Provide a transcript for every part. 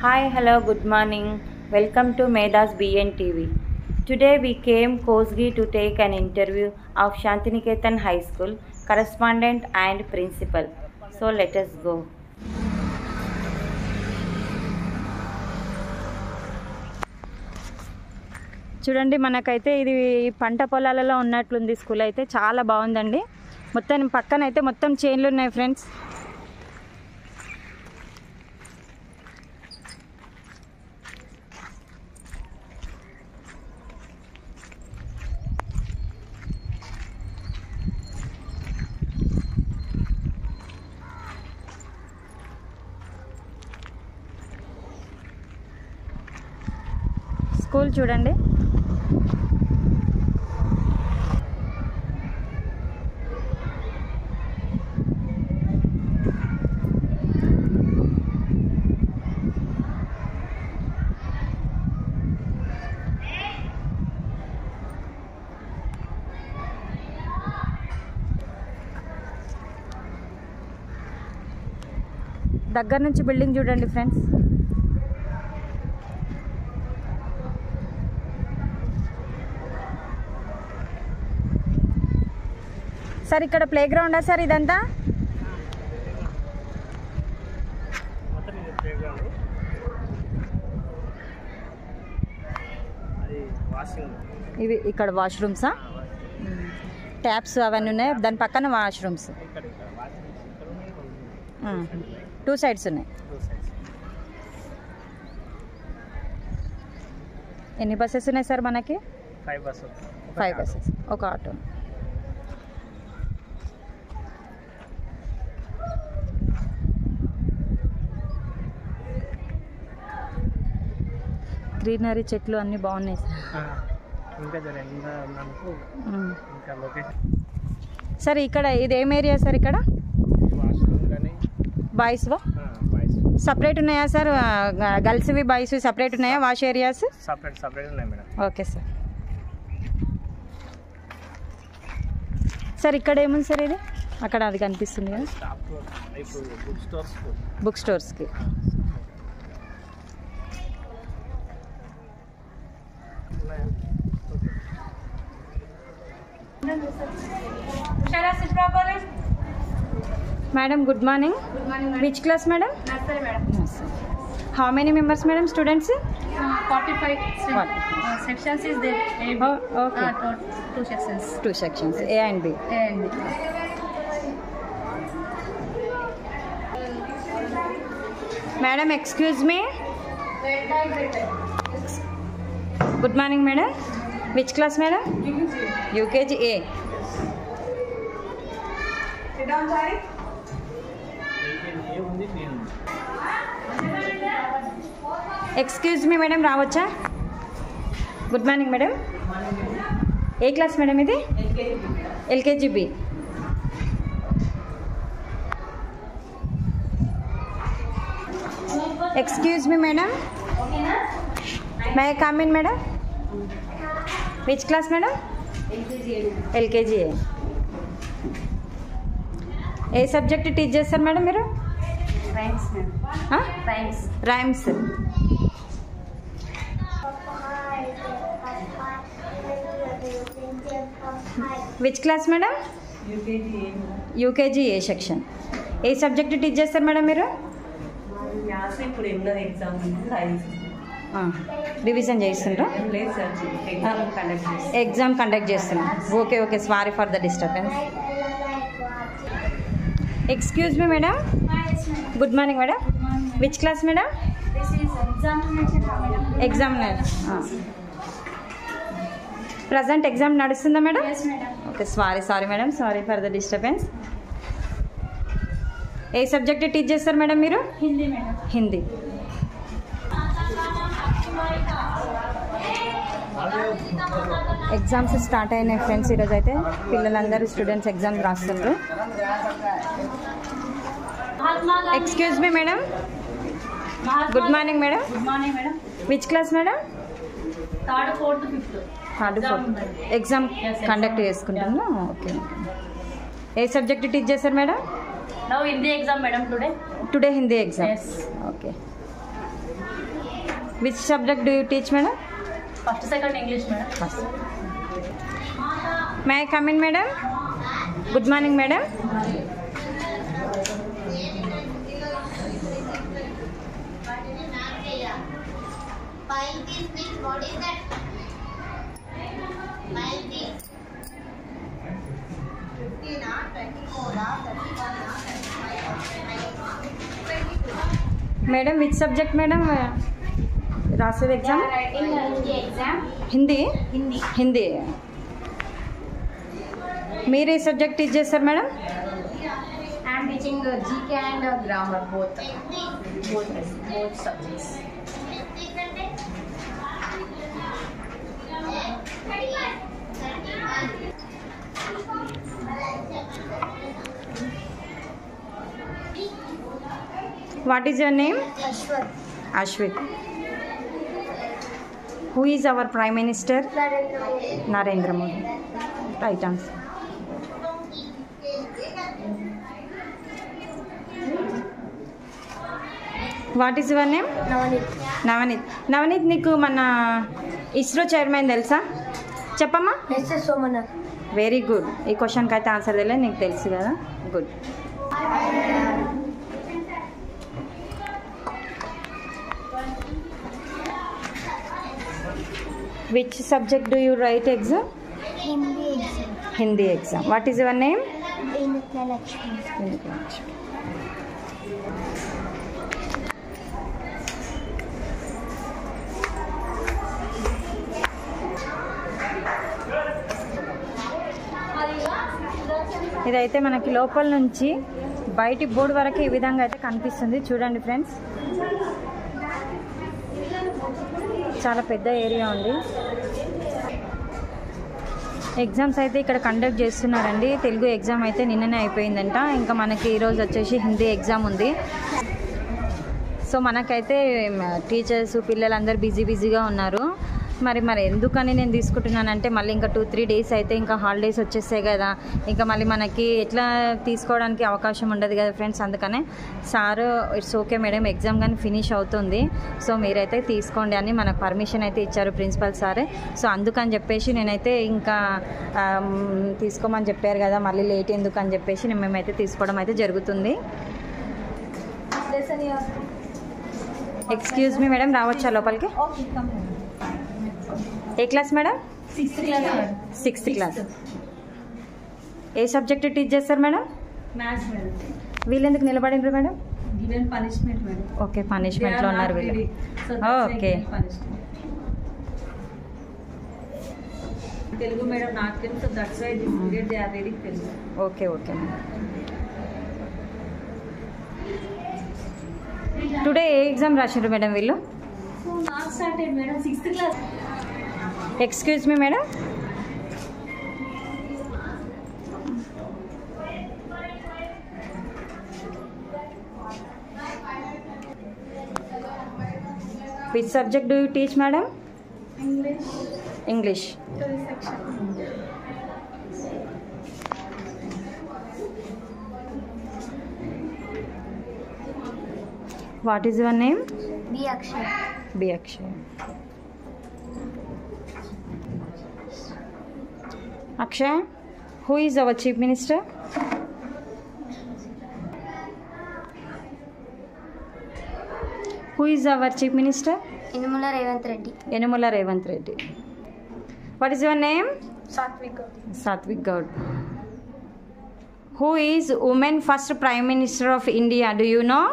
Hi, hello, good morning. Welcome to Meda's BN TV. Today we came Kosgi to take an interview of Shantiniketan High School correspondent and principal. So let us go. చూడండి, మనకైతే ఇది పంట పొలాలలో ఉన్నట్లుంది. School అయితే చాలా బాగుందండి. మొత్తం పక్కన అయితే మొత్తం చైన్లు ఉన్నాయి ఫ్రెండ్స్. స్కూల్ చూడండి. దగ్గర నుంచి బిల్డింగ్ చూడండి ఫ్రెండ్స్. సార్ ఇక్కడ ప్లే గ్రౌండా సార్ ఇదంతా? ఇవి ఇక్కడ వాష్రూమ్సా? ట్యాప్స్ అవన్నీ ఉన్నాయి. దాని పక్కన వాష్రూమ్స్ 2 సైడ్స్ ఉన్నాయి. ఎన్ని బస్సెస్ ఉన్నాయి సార్ మనకి? 5 బస్సెస్, ఒక ఆటో. గ్రీనరీ చెట్లు అన్నీ బాగున్నాయి సార్. ఇక్కడ ఇది ఏం ఏరియా సార్? ఇక్కడ బాయ్స్వా సపరేట్ ఉన్నాయా సార్? గర్ల్స్వి బాయ్స్వి సపరేట్ ఉన్నాయా వాష్ ఏరియాస్? సపరేట్ ఉన్నాయి మేడం. Okay sir. సార్ ఇక్కడ ఏముంది సార్? ఇది అక్కడ అది కనిపిస్తుంది కదా, book స్టోర్స్కి. Madam, good morning. Good morning, madam. Which class, madam? Nursery, madam. Nursery. How many members, madam? Students? 45 sections is there. Oh, okay. 2 sections. 2 sections, A and B. A and B. Madam, excuse me. Good morning, madam. Which class, madam? UKG A. Sit down, sorry. Excuse me, madam. రావచ్చా? Good morning madam. ఏ class madam ఇది? LKG B. Excuse me madam. May I come in madam? Which class madam? LKG A. ఏ subject teach చేస్తారు madam మీరు? Rhymes. Which class madam? UKG A section. ఏ subject teach చేస్తారు madam మీరు? Revision చేస్తుండ్రా? Exam conduct చేస్తున్నా. Okay okay, sorry for the disturbance. Excuse me madam. Good morning madam. Which class madam? Exam. Present exam నడుస్తుందా madam? Okay, sorry madam, sorry for the disturbance. A subject teach చేస్తారు madam మీరు? Hindi madam. Hindi. Exams start అయినాయి friends. ఈరోజు అయితే పిల్లలందరూ students exams రాస్తున్నారు. Excuse me madam. Good morning madam. Good morning madam. Which class madam? 3rd, 4th, 5th. Exam conduct చేసుకుంటున్నా. Okay. ఏ subject teach చేస్తారు madam? Now Hindi exam, madam, today. Today Hindi exam. Yes. Okay. Which subject do you teach, madam? First, second English, madam. First. May I come in, madam? Good morning, madam. What is that? Madam, which subject, madam? Rasid exam? Hindi exam. Hindi? Hindi. Hindi. మీరు ఏ subject teach చేస్తారు madam? I am teaching GK and grammar both subjects. What is your name? Ashwat. Ashwit. Who is our Prime Minister? Narendra Modi. Right answer. What is your name? Navanit. Navanit, నీకు మన ISRO chairman తెలుసా? చెప్పమ్మా. S.S. Somanath. Very good. ఈ క్వశ్చన్కి అయితే answer తెలియదు, నీకు తెలుసు కదా. Good. Which subject do you write exam? Hindi exam. Hindi exam. What is your name? Initna Lakshmi. ఇదైతే మనకి లోపల నుంచి బయటి బోర్డు వరకు ఈ విధంగా అయితే కనిపిస్తుంది. చూడండి ఫ్రెండ్స్, చాలా పెద్ద ఏరియా ఉంది. ఎగ్జామ్స్ అయితే ఇక్కడ కండక్ట్ చేస్తున్నారండి. తెలుగు ఎగ్జామ్ అయితే నిన్ననే అయిపోయిందంట. ఇంకా మనకి ఈరోజు వచ్చేసి హిందీ ఎగ్జామ్ ఉంది. సో మనకైతే టీచర్స్ పిల్లలందరూ బిజీగా ఉన్నారు. మరి ఎందుకని నేను తీసుకుంటున్నానంటే మళ్ళీ ఇంకా 2-3 డేస్ అయితే ఇంకా హాలిడేస్ వచ్చేస్తాయి కదా, ఇంకా మళ్ళీ మనకి ఎట్లా తీసుకోవడానికి అవకాశం ఉండదు కదా ఫ్రెండ్స్. అందుకనే sir it's okay madam, exam కానీ ఫినిష్ అవుతుంది, సో మీరైతే తీసుకోండి అని మనకు పర్మిషన్ అయితే ఇచ్చారు ప్రిన్సిపల్ సార్. సో అందుకని చెప్పేసి నేనైతే ఇంకా తీసుకోమని చెప్పారు కదా, మళ్ళీ లేట్ ఎందుకు అని చెప్పేసి మేమైతే తీసుకోవడం అయితే జరుగుతుంది. ఎక్స్క్యూజ్ మీ మేడం, రావచ్చా లోపలికి? ఏ క్లాస్ మేడం? 6th class. ఏ సబ్జెక్ట్ టీచ్ చేస్తారు మేడం? Maths, madam. వీళ్ళు ఎందుకు నిలబడినారు మేడం? Given punishment, madam. ఓకే, పనిష్మెంట్లో ఉన్నారు వీళ్ళు. ఓకే. Telugu madam not తెలుసు, so that's why this period they are reading Telugu. Okay madam. Today ఏ ఎగ్జామ్ రాసిండ్రు మేడం వీళ్ళు? So not started, madam. 6th class. Excuse me madam, which subject do you teach madam? English. Section. What is your name? B. Akshay. B. Akshay. Akshay, who is our Chief Minister? Who is our Chief Minister? Inamula Revanth Reddy. Yanamula Revanth Reddy. What is your name? Satvik. Satvik Gaud. Who is woman first Prime Minister of India? Do you know?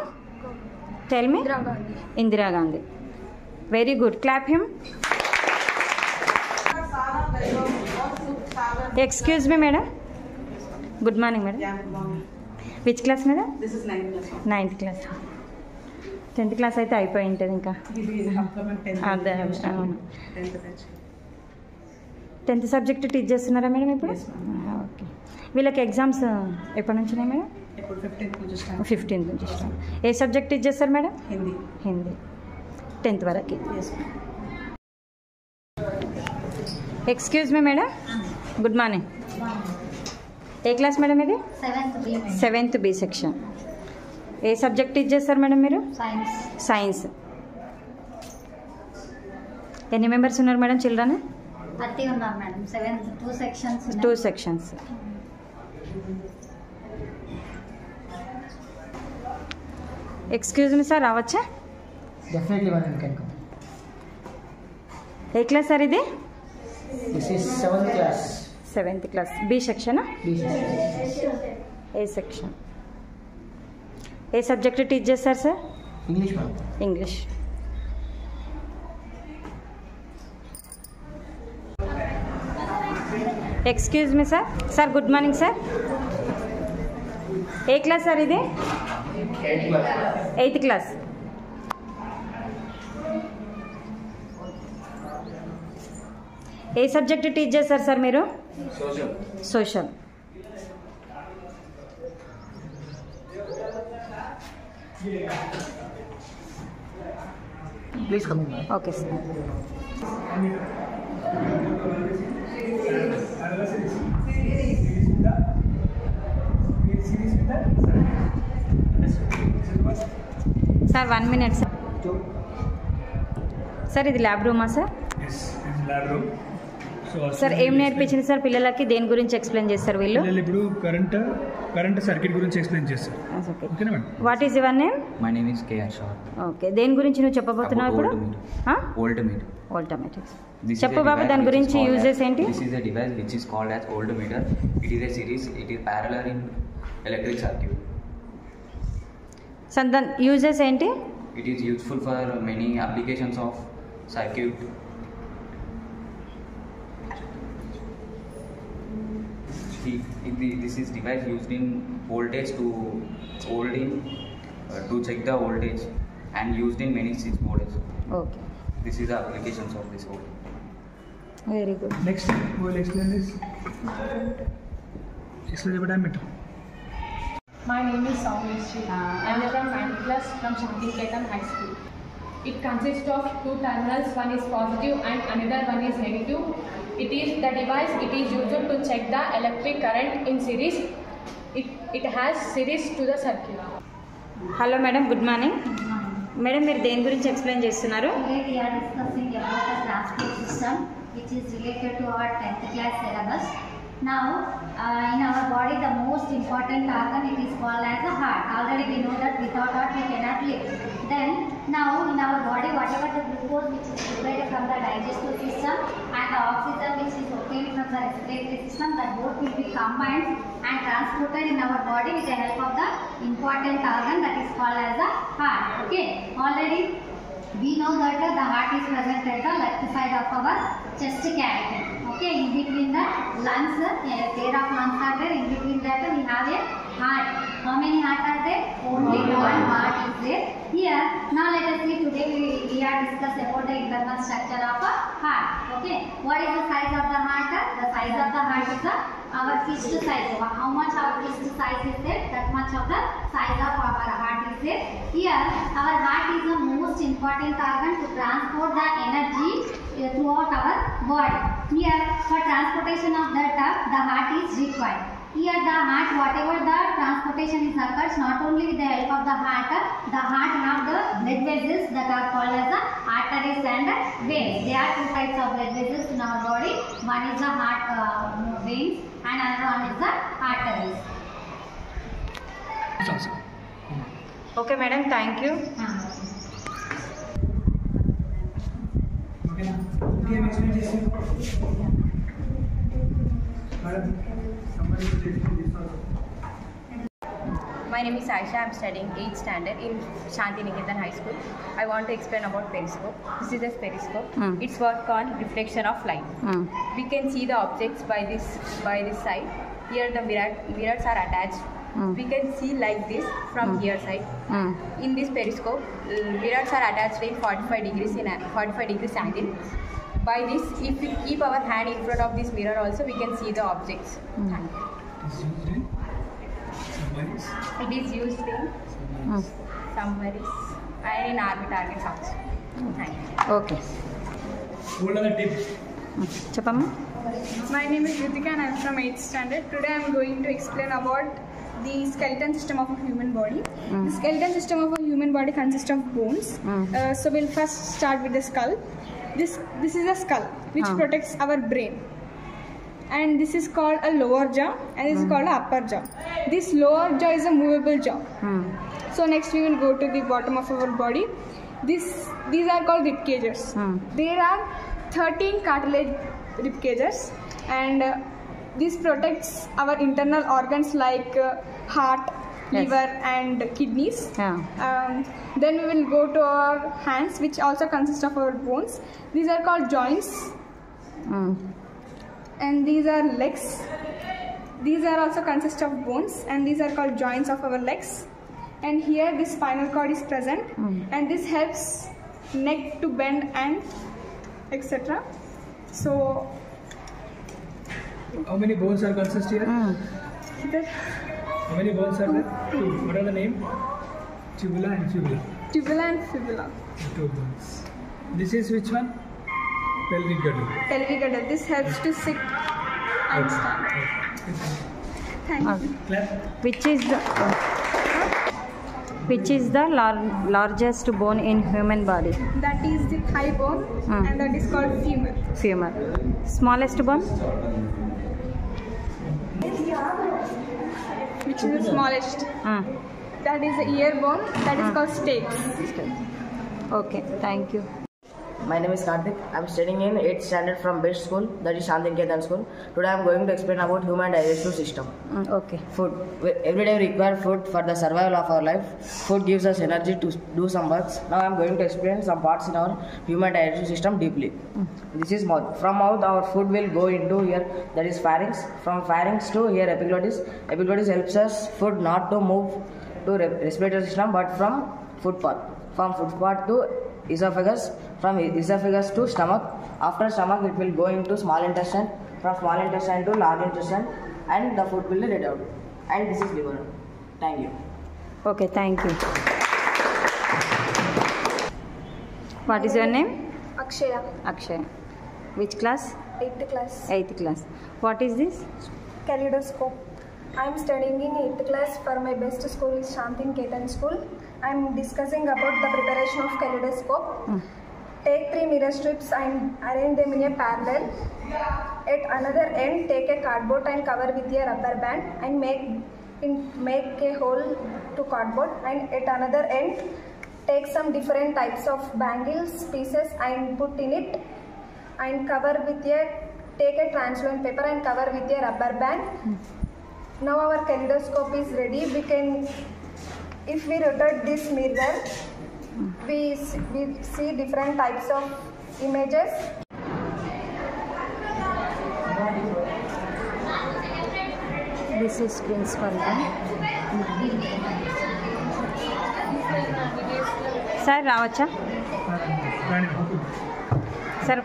Tell me. Indira Gandhi. Indira Gandhi. Very good. Clap him. Excuse me, madam. Good morning, madam. Yeah, good morning. Which class, madam? This is 9th class. 9th class. 10th class అయితే అయిపోయి ఉంటుంది ఇంకా. This is upcoming 10th. అదే అవును. 10th batch. 10th subject teach చేస్తున్నారా madam ఇప్పుడు? Yes, ma'am. Okay. వీళ్ళకి exams ఎప్పటి నుంచి ఉన్నాయి మేడం? ఇప్పుడు 15th నుంచి స్టార్ట్. 15th నుంచి స్టార్ట్. ఏ సబ్జెక్ట్ టీచ్ చేస్తారు మేడం? హిందీ. హిందీ. 10th వరకు. Yes, ma'am. Excuse me madam, good morning. ఏ క్లాస్ మేడం ఇది? 7th B. 7th B section. ఏ సబ్జెక్ట్ టీచ్ చేస్తారు మేడం మీరు? Science. సైన్స్. ఎన్ని మెంబర్స్ ఉన్నారు మేడం చిల్డ్రన్? 30 ఉన్నారు madam. 2 sections 2 sections. Excuse me sir, రావచ్చా? Definitely one can come. ఏ క్లాస్ సార్ ఇది? This is 7th class. 7th class. B సెక్షనా? B section. ఏ సెక్షన్. ఏ సబ్జెక్ట్ టీచ్ చేస్తారు sir? English one. English. Excuse me sir. Sir good morning sir. ఏ class sir ఇది? 8th class. 8th class. ఏ subject teach చేస్తారు sir మీరు? Social. Please come in. Okay sir. Sir 1 minute sir. Sir ఇది lab రూమా sir? Lab room. Sir ఏం నేర్పించింది sir పిల్లలకి? దేని గురించి ఎక్స్ప్లెయిన్ చేస్తారు వీళ్ళు? ఇప్పుడు కరెంట్ సర్క్యూట్ గురించి ఎక్స్ప్లెయిన్ చేస్తారు. ఓకేనా madam? What is your name? My name is K.R. Shah. Okay. దేని గురించి నువ్వు చెప్పబోతున్నావు ఇప్పుడు? Voltmeter. వోల్టామెట్రిక్స్. This is చెప్పు a బాబు, device దాని which is గురించి called యూజెస్ as- ఏంటి? This is a device which is called as voltmeter. It is a series. It is parallel in electric circuit. Sir దాని uses ఏంటి? It is useful for many applications of circuit. This is device used in voltage to check the voltage and used in many switch boards. Okay. This is the applications of this whole. Very good. Next, we will explain this. Explain the diameter. My name is Soumeshri. I am from 9th class from Shantiniketan High School. It consists of 2 terminals. One is positive and another one is negative. It is the device. It is used to check the electric current in series. It has series to the circuit. Hello madam, good morning. Madam మీరు దేని గురించి explain చేస్తున్నారు? Today we are discussing about the transport system which is related to our 10th class syllabus. Now, in our body, the most important organ, it is called as the heart. Already we know that without heart we cannot live. Then, now in our body, whatever the glucose which is liberated from the digestive system and the oxygen which is obtained from the respiratory system, that both will be combined and transported in our body with the help of the important organ that is called as the heart. Okay, already we know that the heart is present at the left side of our chest cavity. Okay, in between the lungs, a pair of lungs are there. In between that we have a heart. How many heart are there? Only one heart is there. Here, now let us see. Today we are discuss about the internal structure of a heart. Okay, what is the size of the heart? The size of the heart is our fist size. How much our fist size is there? That much of the size of our heart is there. Here, our heart is the most important organ to transport the energy throughout our body. Here, for transportation of that, the heart is required. Here, the heart, whatever the transportation is occurs, not only with the help of the heart have the blood vessels that are called as the arteries and veins. There are 2 types of blood vessels in our body. One is the heart veins and another one is the arteries. Okay madam, thank you. Okay, I'm explaining this. Madam, somebody will explain this also. My name is Aisha. I am studying 8th standard in Shantiniketan High School. I want to explain about periscope. This is a periscope. It's work on reflection of light. We can see the objects by this side. Here the mirrors are attached. We can see like this from here side. In this periscope, mirrors are attached in 45 degrees angle. By this, if we keep our hand in front of this mirror also, we can see the objects. Thank you. It is used in submarines and in army targets also. Thank you. Okay. Hold on the tip. చెప్పమ్మా. My name is Ritika and I am from 8th standard. Today I am going to explain about the skeleton system of a human body. The skeleton system of a human body consists of bones. So we'll first start with the skull. This is a skull which protects our brain. And this is called a lower jaw and this is called a upper jaw. This lower jaw is a movable jaw. So next we will go to the bottom of our body. These are called rib cages. There are 13 cartilage rib cages, and this protects our internal organs like heart, liver and kidneys. Then we will go to our hands, which also consist of our bones. These are called joints. And these are legs. These are also consist of bones, and these are called joints of our legs. And here the spinal cord is present, and this helps neck to bend and etc. So how many bones are consist here? How many bones are there? 2. What are the name? Tibula and fibula. Tibula and fibula. 2 bones. This is which one? Pelvic girdle. Pelvic girdle. This helps to sit and stand. Thank you. Clap. Which is the largest bone in human body? That is the thigh bone, and that is called femur. Femur. Smallest bone? Which is the smallest? That is the ear bone. That is called stapes. Okay, thank you. My name is Karthik. I am studying in 8th standard from best school, that is Shantiniketan school. Today I am going to explain about human digestive system. Okay. Food. Every day we require food for the survival of our life. Food gives us energy to do some works. Now I am going to explain some parts in our human digestive system deeply. This is mouth. From mouth our food will go into here, that is pharynx. From pharynx to here epiglottis. Epiglottis helps us food not to move to respiratory system but from food path. From food path to esophagus, from esophagus to stomach. After stomach it will go into small intestine, from small intestine to large intestine, and the food will be read out. And this is liver. Thank you. Okay, thank you. What is your name? Akshaya. Akshaya. Which class? 8th class. 8th class. What is this? Kaleidoscope. I am studying in 8th class for my best school is Shantiniketan school. I am discussing about the preparation of kaleidoscope. Take 3 mirror strips and arrange them in a parallel. At another end, take a cardboard and cover with a rubber band and make a hole to cardboard. And at another end, take some different types of bangles pieces and put in it and cover with take a translucent paper and cover with a rubber band. Now our kaleidoscope is ready. If we rotate this mirror, we see different types of images. This is principal. Sir, రావచ్చా? Sir,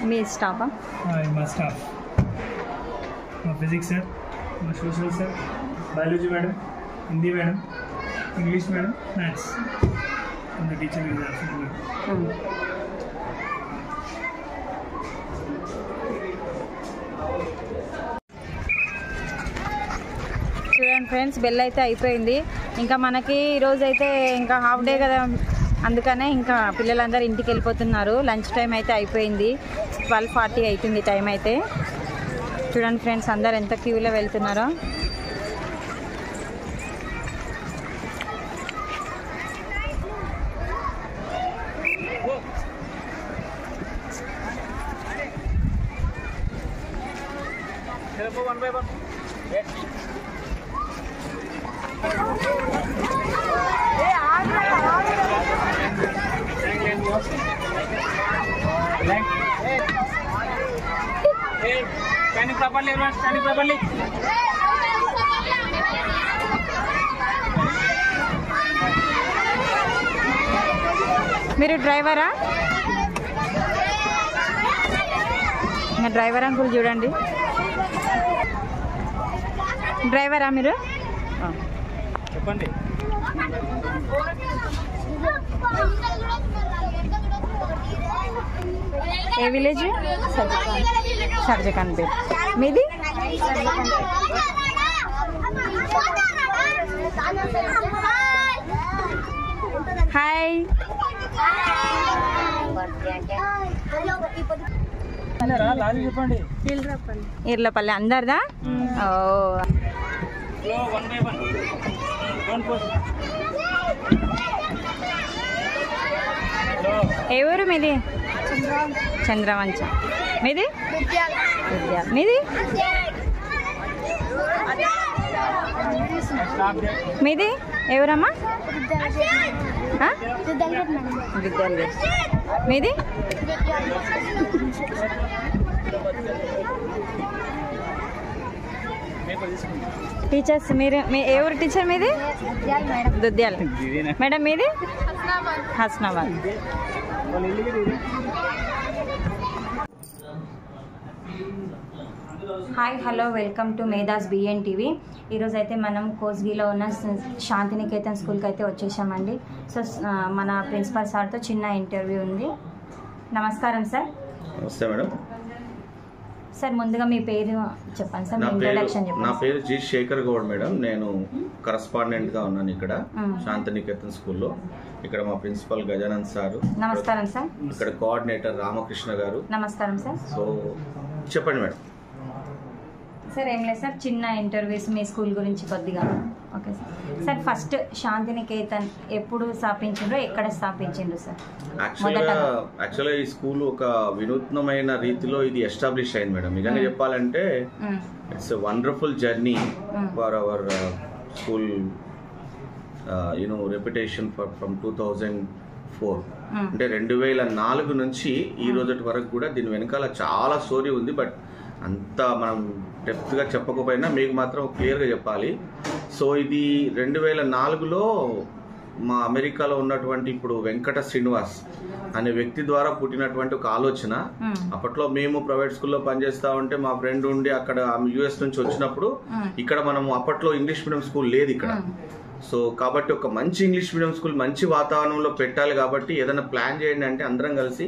మీ స్టాఫా? మా staff. మా physics sir, మా social sir, biology madam, Hindi madam, English madam, maths. the teacher is absolutely చూడండి friends, bell అయితే అయిపోయింది. ఇంకా మనకి ఈరోజు అయితే ఇంకా హాఫ్ డే కదా, అందుకనే ఇంకా పిల్లలందరూ ఇంటికి వెళ్ళిపోతున్నారు. లంచ్ టైం అయితే అయిపోయింది. 12:40 అవుతుంది టైం అయితే. చూడండి ఫ్రెండ్స్, అందరు ఎంత క్యూలో వెళ్తున్నారో. Standing properly, everyone. Standing properly. మీరు డ్రైవరా? డ్రైవర్ అంకుల్ చూడండి. డ్రైవరా మీరు? చెప్పండి. ఏ విలేజ్? సర్జకాన్ పేట్. మీది? హాయ్. ఇర్లపల్లి అందరిదా? ఓ ఏ ఊరు మీది? చంద్రవంచ. మీది? మీది? మీది ఎవరమ్మా? మీది? టీచర్స్ మీరు ఎవరు టీచర్ మీది? దుద్యాల. మేడం మీది? Husnabad. Hi hello welcome to Medhas BN TV. ఈరోజు అయితే మనం కోస్గిలో ఉన్న శాంతినికేతన్ స్కూల్కి అయితే వచ్చేసామండి. సో మన ప్రిన్సిపల్ సార్తో చిన్న ఇంటర్వ్యూ ఉంది. నమస్కారం సార్. నమస్తే మేడం. సార్ ముందుగా మీ పేరు చెప్పండి సార్, మీ ఇంట్రడక్షన్ చెప్పండి. నా పేరు జి శేఖర్ గౌడ్ మేడం. నేను కరస్పాండెంట్గా ఉన్నాను ఇక్కడ శాంతినికేతన్ స్కూల్లో. ఇక్కడ మా ప్రిన్సిపల్ గజానంద్ సార్. నమస్కారం సార్. ఇక్కడ కోఆర్డినేటర్ రామకృష్ణ గారు. నమస్కారం సార్. సో చెప్పండి మేడం. సార్ ఏం లేదు సార్, చిన్న ఇంటర్వ్యూస్ మీ స్కూల్ గురించి కొద్దిగా. Okay sir. Sir first Shantiniketan ఎప్పుడు స్థాపించిండ్రో, ఎక్కడ స్థాపించిండ్రు సార్? యాక్చువల్గా ఈ స్కూల్ ఒక వినూత్నమైన రీతిలో ఇది ఎస్టాబ్లిష్ అయింది మేడం. నిజంగా చెప్పాలంటే it's a wonderful journey for our school reputation from 2004. అంటే 2004 నుంచి ఈ రోజు వరకు కూడా దీని వెనకాల చాలా స్టోరీ ఉంది. బట్ అంతా మనం డెప్త్గా చెప్పకపోయినా మీకు మాత్రం క్లియర్గా చెప్పాలి. సో ఇది 2004లో మా అమెరికాలో ఉన్నటువంటి ఇప్పుడు వెంకట శ్రీనివాస్ అనే వ్యక్తి ద్వారా పుట్టినటువంటి ఒక ఆలోచన. అప్పట్లో మేము ప్రైవేట్ స్కూల్లో పనిచేస్తా ఉంటే మా ఫ్రెండ్ ఉండి అక్కడ యుఎస్ నుంచి వచ్చినప్పుడు ఇక్కడ మనం అప్పట్లో ఇంగ్లీష్ మీడియం స్కూల్ లేదు ఇక్కడ. సో కాబట్టి ఒక మంచి ఇంగ్లీష్ మీడియం స్కూల్ మంచి వాతావరణంలో పెట్టాలి కాబట్టి ఏదైనా ప్లాన్ చేయండి అంటే అందరం కలిసి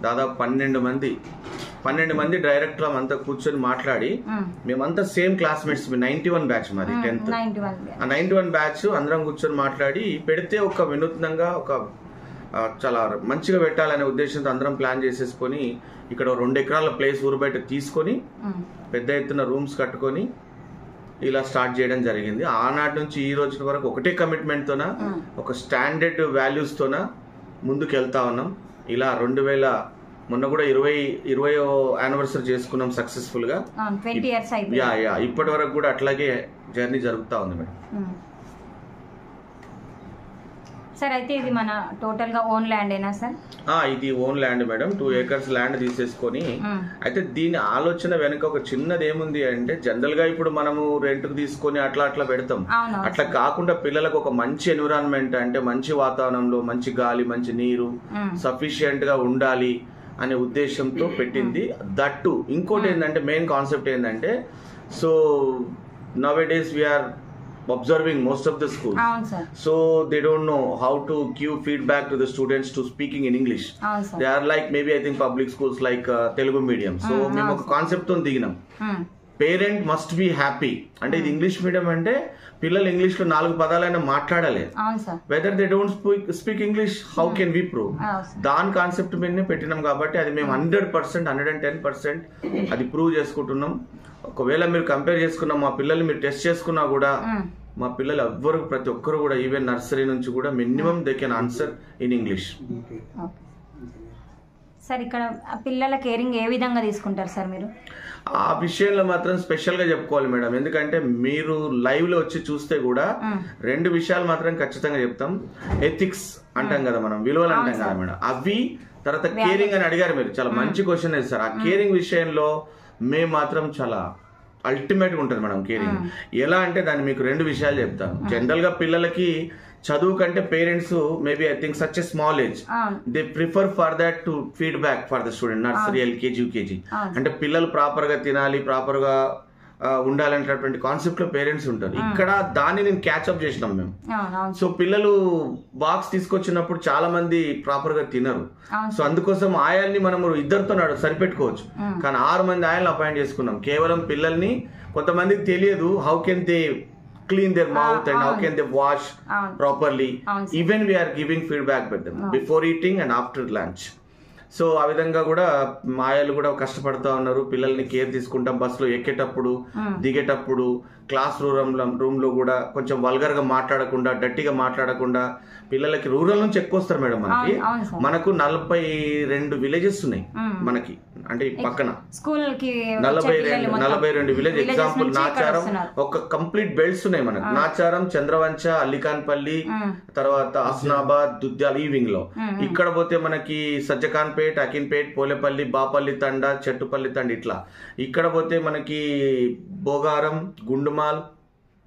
దాదాపు 12 మంది డైరెక్టర్ అంతా కూర్చొని మాట్లాడి మేమంతా సేమ్ క్లాస్మేట్స్. 91 బ్యాచ్ మాది 10th. ఆ 91 బ్యాచ్ అందరం కూర్చొని మాట్లాడి పెడితే ఒక వినూత్నంగా ఒక చాలా మంచిగా పెట్టాలనే ఉద్దేశంతో అందరం ప్లాన్ చేసేసుకొని ఇక్కడ 2 ఎకరాల ప్లేస్ ఊరు బయట తీసుకొని పెద్ద ఎత్తున రూమ్స్ కట్టుకొని ఇలా స్టార్ట్ చేయడం జరిగింది. ఆనాటి నుంచి ఈ రోజు వరకు ఒకటే కమిట్మెంట్తోన ఒక స్టాండర్డ్ వాల్యూస్తోన ముందుకు వెళ్తా ఉన్నాం. ఇలా 2000 మొన్న కూడా 20వ యానివర్సరీ చేసుకున్నాం సక్సెస్ఫుల్ గా. ఇప్పటి వరకు కూడా అట్లాగే జర్నీ జరుగుతూ ఉంది మేడం. సార్ అయితే ఇది మన టోటల్ గా ఓన్ ల్యాండ్ ఏనా సార్? ఇది own land madam. 2 acres land తీసేసుకొని, అయితే దీని ఆలోచన వెనుక ఒక చిన్నది ఏముంది అంటే జనరల్ గా ఇప్పుడు మనము రెంట్ కు తీసుకొని అట్లా పెడతాం. అట్లా కాకుండా పిల్లలకు ఒక మంచి ఎన్విరాన్మెంట్ అంటే మంచి వాతావరణంలో మంచి గాలి మంచి నీరు సఫిషియెంట్ గా ఉండాలి అనే ఉద్దేశంతో పెట్టింది. దట్టు ఇంకోటి ఏంటంటే మెయిన్ కాన్సెప్ట్ ఏంటంటే, so nowadays we are observing most of the schools, so they don't know how to give feedback to the students to speaking in English. They are like maybe I think public schools like Telugu medium. So మేము ఒక concept తో దిగినాం, parent must be happy. అంటే ఇది English medium అంటే పిల్లలు English లో 4 పదాలైనా మాట్లాడాలి. Whether they don't speak English how can we prove? దాని కాన్సెప్ట్ మీదనే పెట్టినాం కాబట్టి అది మేము 100%, 110% అది ప్రూవ్ చేసుకుంటున్నాం. ఒకవేళ మీరు కంపేర్ చేసుకున్నా మా పిల్లల్ని మీరు టెస్ట్ చేసుకున్నా కూడా మా పిల్లలు ఎవ్వరు ప్రతి ఒక్కరు కూడా ఈవెన్ నర్సరీ నుంచి కూడా minimum they can answer in English. Sir ఇక్కడ పిల్లల కేరింగ్ ఏ విధంగా తీసుకుంటారు సార్ మీరు? ఆ విషయంలో మాత్రం స్పెషల్ గా చెప్పుకోవాలి మేడం. ఎందుకంటే మీరు లైవ్ లో వచ్చి చూస్తే కూడా 2 విషయాలు మాత్రం ఖచ్చితంగా చెప్తాం. ఎథిక్స్ అంటాం కదా మనం, విలువలు అంటాం కదా మేడం, అవి. తర్వాత కేరింగ్ అని అడిగారు మీరు, చాలా మంచి క్వశ్చన్ సార్. ఆ కేరింగ్ విషయంలో మేము మాత్రం చాలా అల్టిమేట్ గా ఉంటుంది మేడం కేరింగ్. ఎలా అంటే దాన్ని మీకు 2 విషయాలు చెప్తాను. జనరల్ గా పిల్లలకి చదువు కంటే parents maybe I think such a small age they prefer for that to feedback for the student. Nursery, LKG, UKG అంటే పిల్లలు ప్రాపర్ గా తినాలి, ప్రాపర్ గా ఉండాలనేటటువంటి కాన్సెప్ట్ లో పేరెంట్స్ ఉంటారు. ఇక్కడ దాన్ని నేను క్యాచ్అప్ చేసినాం మేము. సో పిల్లలు బాక్స్ తీసుకొచ్చినప్పుడు చాలా మంది ప్రాపర్ గా తినరు. సో అందుకోసం ఆయాల్ని మనం 2తో సరిపెట్టుకోవచ్చు, కానీ 6 మంది ఆయాలను అపాయింట్ చేసుకున్నాం కేవలం పిల్లల్ని. కొంతమందికి తెలియదు how can they clean their mouth and how can they wash properly. Even we are giving feedback with them before eating and after lunch. So ఆ విధంగా కూడా మాయలు కూడా కష్టపడుతూ ఉన్నారు. పిల్లల్ని కేర్ తీసుకుంటాం. బస్సులో ఎక్కేటప్పుడు, దిగేటప్పుడు, క్లాస్ రూమ్ లో కూడా కొంచెం వల్గర్ గా మాట్లాడకుండా, డట్టిగా మాట్లాడకుండా, పిల్లలకి రూరల్ నుంచి ఎక్కువ వస్తారు మేడం. మనకు 42 విలేజెస్ ఉన్నాయి మనకి, అంటే పక్కన 42 విలేజ్. ఎగ్జాంపుల్ నాచారం ఒక కంప్లీట్ బెల్ట్స్ ఉన్నాయి మనకు. నాచారం, చంద్రవంచ, అల్లికాన్పల్లి, తర్వాత హస్నాబాద్, దుద్యాల ఈ వింగ్ లో. ఇక్కడ పోతే మనకి సజ్జకాన్పేట్, అకిన్పేట్, పోలేపల్లి, బాపల్లి తండ, చెట్టుపల్లి తండ ఇట్లా. ఇక్కడ పోతే మనకి బోగారం, గుండుమాల్,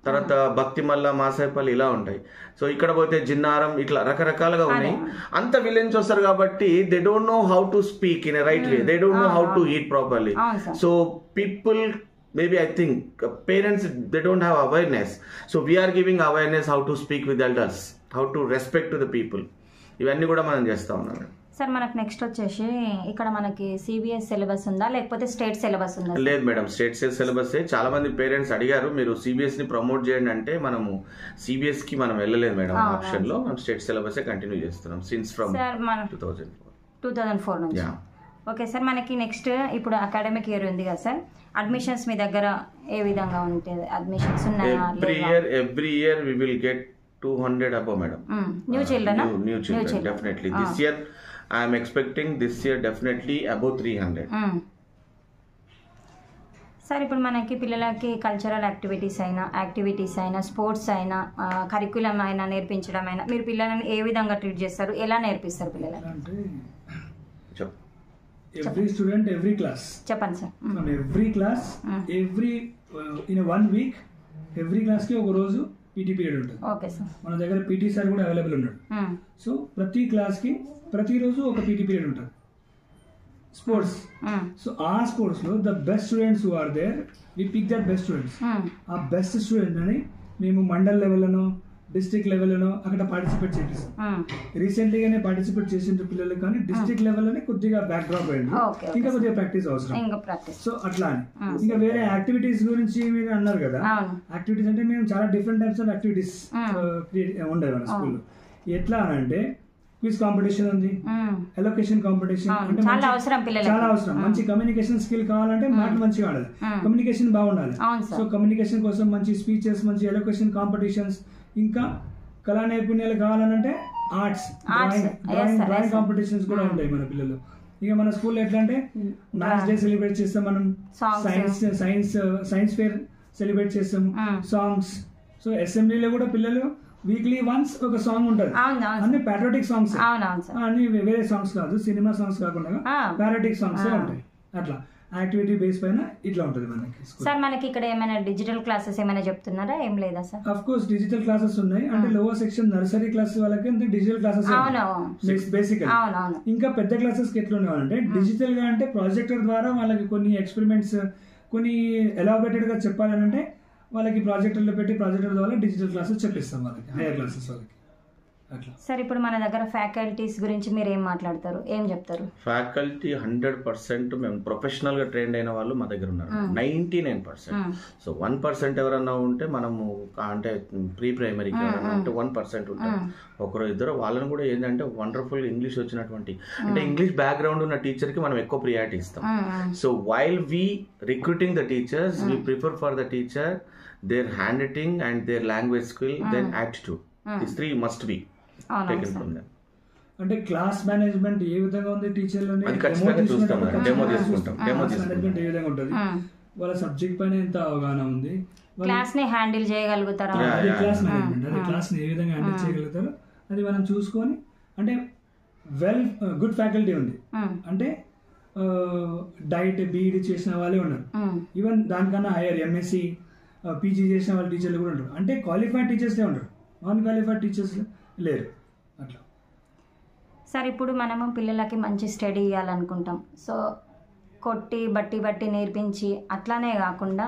తర్వాత భక్తిమల్ల, మాసాయిపల్లి ఇలా ఉంటాయి. సో ఇక్కడ పోతే జిన్నారం, ఇట్లా రకరకాలుగా ఉన్నాయి. అంత విలేజ్ వస్తారు కాబట్టి they don't know how to speak in a right way, they don't know how to eat properly. So people, maybe I think parents, they don't have awareness. So we are giving awareness how to speak with elders, how to respect to the people. ఇవన్నీ కూడా మనం చేస్తా ఉన్నాం. Sir మనకు next వచ్చేసి ఇక్కడ మనకి CBS syllabus ఉందా లేకపోతే స్టేట్ సిలబస్ ఉందా? లేదు మేడం, స్టేట్ సిలబస్. చాలా మంది పేరెంట్స్ అడిగారు మీరు సిబిఎస్ ని ప్రమోట్ చేయండి అంటే, మనము సిబిఎస్ కి మనం వెళ్ళలేదు మేడం. ఆప్షన్ లో మనం స్టేట్ సిలబస్ కంటిన్యూ చేస్తున్నాం సిన్స్ ఫ్రమ్ 2004 నుంచి. ఓకే సార్, మనకి నెక్స్ట్ ఇప్పుడు అకాడమిక్ ఇయర్ ఉంది కదా సార్, అడ్మిషన్స్ మీ దగ్గర ఏ విధంగా ఉంటుంది? అడ్మిషన్స్ ఉన్నాయా? Every year we will get 200 above madam. New children, new children definitely. This year I am expecting definitely above 300. Sir ఇప్పుడు మనకి పిల్లలకి కల్చరల్ యాక్టివిటీస్ అయినా స్పోర్ట్స్ అయినా కరికులం అయినా నేర్పించడం అయినా మీరు పిల్లలని ఏ విధంగా ట్రీట్ చేస్తారు, ఎలా నేర్పిస్తారు పిల్లలకి? Every student, every class. చెప్పండి సార్. Every class, every in 1 week every class కి ఒక రోజు పీటీ పీరియడ్ ఉంటుంది. Okay sir. మన దగ్గర పీటీ సార్ కూడా అవైలబుల్ ఉన్నాడు. సో ప్రతి క్లాస్ కి ప్రతిరోజు ఒక పీటీ పీరియడ్ ఉంటుంది. స్పోర్ట్స్, సో ఆ స్పోర్ట్స్ లో the best students who are there, we pick that best students. ఆ బెస్ట్ స్టూడెంట్ అని మేము మండల్ లెవెల్లోనో డిస్ట్రిక్ట్ లెవెల్లోనో అక్కడ పార్టిసిపేట్ చేపిస్తాం. రీసెంట్లీగానే పార్టిసిపేట్ చేసిన పిల్లలు కానీ డిస్ట్రిక్ట్ లెవెల్లోనే కొద్దిగా బ్యాక్ డ్రాప్ అయింది, ఇంకా కొద్దిగా ప్రాక్టీస్ అవసరం. సో అట్లా అని ఇంకా వేరే యాక్టివిటీస్ గురించి మీరు అన్నారు కదా. యాక్టివిటీస్ అంటే మేము చాలా డిఫరెంట్ టైప్స్ ఆఫ్ యాక్టివిటీస్ ఉండేవి మన స్కూల్లో. ఎట్లా అని అంటే క్విజ్ కాంపిటీషన్ ఉంది, ఎలొకేషన్ కాంపిటీషన్, అంటే చాలా అవసరం. మంచి కమ్యూనికేషన్ స్కిల్ కావాలంటే మాటలు మంచిగా ఆడాలి, కమ్యూనికేషన్ బాగుండాలి. సో కమ్యూనికేషన్ కోసం మంచి స్పీచెస్, మంచి ఎలొకేషన్ కాంపిటీషన్స్, ఇంకా కళా నైపుణ్యాలు కావాలంటే ఆర్ట్స్, డ్రాయింగ్ కాంపిటీషన్స్ కూడా ఉంటాయి మన పిల్లలు. ఇక మన స్కూల్లో ఎట్లా అంటే మ్యాథ్స్ డే సెలబ్రేట్ చేస్తాం మనం, సైన్స్ ఫేర్ సెలబ్రేట్ చేస్తాం, సాంగ్స్. సో అసెంబ్లీలో కూడా పిల్లలు వీక్లీ వన్స్ ఒక సాంగ్ ఉంటుంది, అన్ని ప్యాట్రియాటిక్ సాంగ్స్, అన్ని వేరే సాంగ్స్ కాదు, సినిమా సాంగ్స్ కాకుండా ప్యాట్రియాటిక్ సాంగ్స్ ఉంటాయి. అట్లా యాక్టివిటీ బేస్ పైన ఇట్లా ఉంటుంది మనకి. సార్ మనకి ఇక్కడ ఏమైనా డిజిటల్ క్లాసెస్ ఏమైనా చెప్తున్నారా? ఏం లేదా sir? Of course digital classes ఉన్నాయి. అంటే లోవర్ సెక్షన్ నర్సరీ క్లాస్ వాళ్ళకి డిజిటల్ క్లాసెస్ బేసిక్. ఇంకా పెద్ద క్లాసెస్ కి ఎట్లా ఉన్నాయంటే డిజిటల్ గా, అంటే ప్రాజెక్టర్ ద్వారా వాళ్ళకి కొన్ని ఎక్స్పెరిమెంట్స్, కొన్ని ఎలాబరేటెడ్ గా చెప్పాలంటే వాళ్ళకి ప్రాజెక్టర్లో పెట్టి ప్రాజెక్టర్ ద్వారా డిజిటల్ క్లాసెస్ చెప్పిస్తాం వాళ్ళకి, హైయర్ క్లాసెస్ వాళ్ళకి. సార్ ఇప్పుడు మన దగ్గర ఫ్యాకల్టీస్ గురించి మీరు ఏం మాట్లాడతారు, ఏం చెప్తారు? ఫ్యాకల్టీ 100% మేము ప్రొఫెషనల్ గా ట్రైన్ అయిన వాళ్ళు మా దగ్గర ఉన్నారు, 99%. సో 1% ఎవరన్నా ఉంటే మనము, అంటే ప్రీ ప్రైమరీకి ఎవరన్నా ఉంటే 1% ఉంటారు, ఒకరు ఇద్దరు. వాళ్ళని కూడా ఏంటంటే వండర్ఫుల్ ఇంగ్లీష్ వచ్చినటువంటి, అంటే ఇంగ్లీష్ బ్యాక్గ్రౌండ్ ఉన్న టీచర్ కి మనం ఎక్కువ ప్రియారిటీ ఇస్తాం. So while we recruiting the teachers, we prefer for the teacher their handwriting and their language skill, then attitude. These three must be taken from them. అంటే class management ఏ విధంగా ఉంది టీచర్లని అది ఖచ్చితంగా చూస్తాం, డెమో తీసుకుంటాం. మేనేజ్మెంట్ ఏ విధంగా ఉంటుంది, వాళ్ళ సబ్జెక్ట్ పైన ఎంత అవగాహన ఉంది, క్లాస్ ని హ్యాండిల్ చేయగలుగుతారా, క్లాస్ మేనేజ్మెంట్, అది క్లాస్ ని ఏ విధంగా హ్యాండిల్ చేయగలుగుతారో అది మనం చూసుకొని. అంటే గుడ్ ఫ్యాకల్టీ ఉంది, అంటే డైట్ బీఈడి చేసిన వాళ్ళే ఉన్నారు, ఈవెన్ దానికన్నా హైయర్ ఎంఎస్సి పీజీ చేసిన వాళ్ళ టీచర్లు కూడా ఉంటారు. అంటే క్వాలిఫైడ్ టీచర్సే ఉంటారు, నాన్ క్వాలిఫైడ్ టీచర్స్ లేరు. అట్లా సార్ ఇప్పుడు మనము పిల్లలకి మంచి స్టడీ ఇవ్వాలనుకుంటాం. సో కొట్టి బట్టి నేర్పించి అట్లానే కాకుండా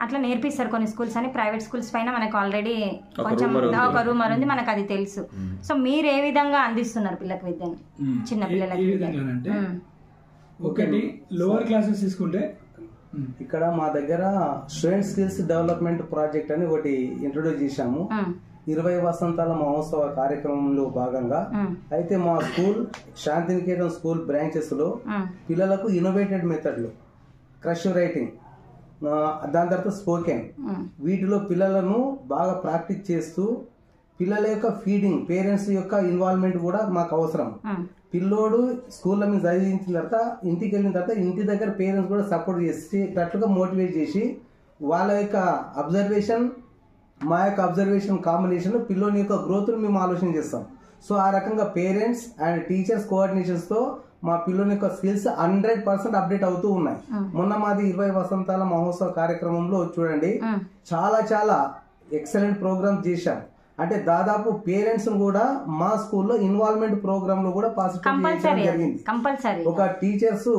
అట్లా నేర్పిస్తారు కొన్ని స్కూల్స్ అని, ప్రైవేట్ స్కూల్స్ పైన మనకు ఆల్రెడీ కొంచెం ఒక రూమర్ ఉంది, మనకు అది తెలుసు. సో మీరు ఏ విధంగా అందిస్తున్నారు పిల్లలకి విద్యను, చిన్న పిల్లలకి? అంటే ఒకటి లోవర్ క్లాసెస్ తీసుకుంటే ఇక్కడ మా దగ్గర స్టూడెంట్ స్కిల్స్ డెవలప్మెంట్ ప్రాజెక్ట్ అని ఒకటి ఇంట్రొడ్యూస్ చేశాము. 20 వసంతాల మహోత్సవ కార్యక్రమంలో భాగంగా అయితే మా స్కూల్ శాంతినికేతన్ స్కూల్ బ్రాంచెస్ లో పిల్లలకు ఇన్నోవేటెడ్ మెథడ్లు క్రష్ రైటింగ్, దాని తర్వాత స్పోకెన్, వీటిలో పిల్లలను బాగా ప్రాక్టీస్ చేస్తూ పిల్లల యొక్క ఫీడింగ్, పేరెంట్స్ యొక్క ఇన్వాల్వ్మెంట్ కూడా మాకు అవసరం. పిల్లోడు స్కూల్లో మీద చదివించిన తర్వాత ఇంటికి వెళ్ళిన తర్వాత ఇంటి దగ్గర పేరెంట్స్ కూడా సపోర్ట్ చేసేటట్లుగా మోటివేట్ చేసి వాళ్ళ యొక్క అబ్జర్వేషన్, మా యొక్క అబ్జర్వేషన్ కాంబినేషన్ పిల్లోని యొక్క గ్రోత్ను మేము ఆలోచన చేస్తాం. సో ఆ రకంగా పేరెంట్స్ అండ్ టీచర్స్ కోఆర్డినేషన్స్తో మా పిల్లోని యొక్క స్కిల్స్ 100% అప్డేట్ అవుతూ ఉన్నాయి. మొన్న మాది 20 వసంతాల మహోత్సవ కార్యక్రమంలో చూడండి, చాలా చాలా ఎక్సలెంట్ ప్రోగ్రామ్ చేశాం. అంటే దాదాపు పేరెంట్స్ కూడా మా స్కూల్లో ఇన్వాల్వ్మెంట్ ప్రోగ్రామ్ లో కూడా పార్టిసిపేట్ చేయడం జరిగింది. ఒక టీచర్స్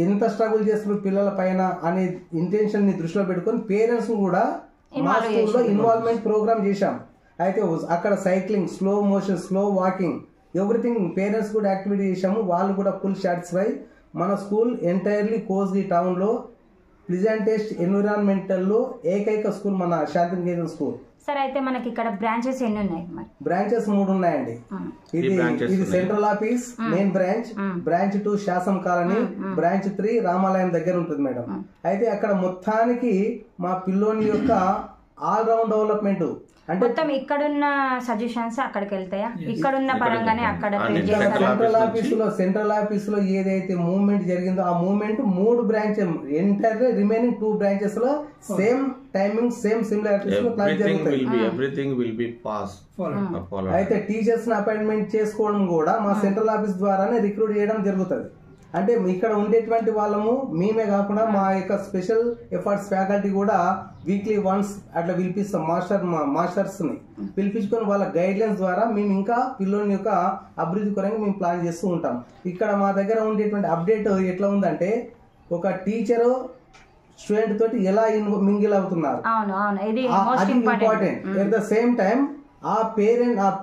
ఎంత స్ట్రగుల్ చేస్తున్నారు పిల్లల పైన అనే ఇంటెన్షన్ ని దృష్టిలో పెట్టుకొని పేరెంట్స్ కూడా మా స్కూల్లో ఇన్వాల్వ్మెంట్ ప్రోగ్రామ్ చేశాం. అయితే అక్కడ cycling, slow motion, slow walking, everything parents కూడా యాక్టివిటీ చేశాము. వాళ్ళు కూడా ఫుల్ సాటిస్ఫై. మన స్కూల్ ఎంటైర్లీ కోస్గి టౌన్ లో ప్లిజెంటెస్ట్ ఎన్విరాన్మెంటల్ లో ఏకైక స్కూల్ మన శాంతినికేతన్ స్కూల్. సార్ అయితే మనకి ఇక్కడ బ్రాంచెస్ ఎన్ని ఉన్నాయి? బ్రాంచెస్ 3 ఉన్నాయండి. ఇది central office main branch, branch 2 శాసం కాలనీ, బ్రాంచ్ 3 రామాలయం దగ్గర ఉంటుంది మేడం. అయితే అక్కడ మొత్తానికి మా పిల్లోని యొక్క ఆల్ రౌండ్ డెవలప్మెంట్ అంటే మొత్తం ఇక్కడున్న సజెషన్స్ అక్కడికి వెళ్తాయా? ఇక్కడున్న పరంగానే అక్కడ సెంట్రల్ ఆఫీస్ లో ఏదైతే మూవ్మెంట్ జరిగిందో ఆ movement 3 branches entire remaining 2 branches లో సేమ్ టైమింగ్, సేమ్ సిమిలారిటీస్ లో క్లాస్ జరుగుతాయి. అయితే టీచర్స్ ని అపాయింట్మెంట్ చేసుకోవడం కూడా మా సెంట్రల్ ఆఫీస్ ద్వారానే రిక్రూట్ చేయడం జరుగుతుంది. అంటే ఇక్కడ ఉండేటువంటి వాళ్ళము మేమే కాకుండా మా యొక్క స్పెషల్ ఎఫర్ట్స్ ఫ్యాకల్టీ కూడా వీక్లీ వన్స్ అట్లా పిలిపిస్తాం. మాస్టర్స్ ని పిలిపించుకొని వాళ్ళ గైడ్ లైన్స్ ద్వారా మేము ఇంకా పిల్లోని యొక్క అభివృద్ధి కొరకు మేము ప్లాన్ చేస్తూ ఉంటాం. ఇక్కడ మా దగ్గర ఉండేటువంటి అప్డేట్ ఎట్లా ఉందంటే, ఒక టీచరు స్టూడెంట్ తోటి ఎలా మింగిల్ అవుతున్నారు, అది important. At the same time ఆ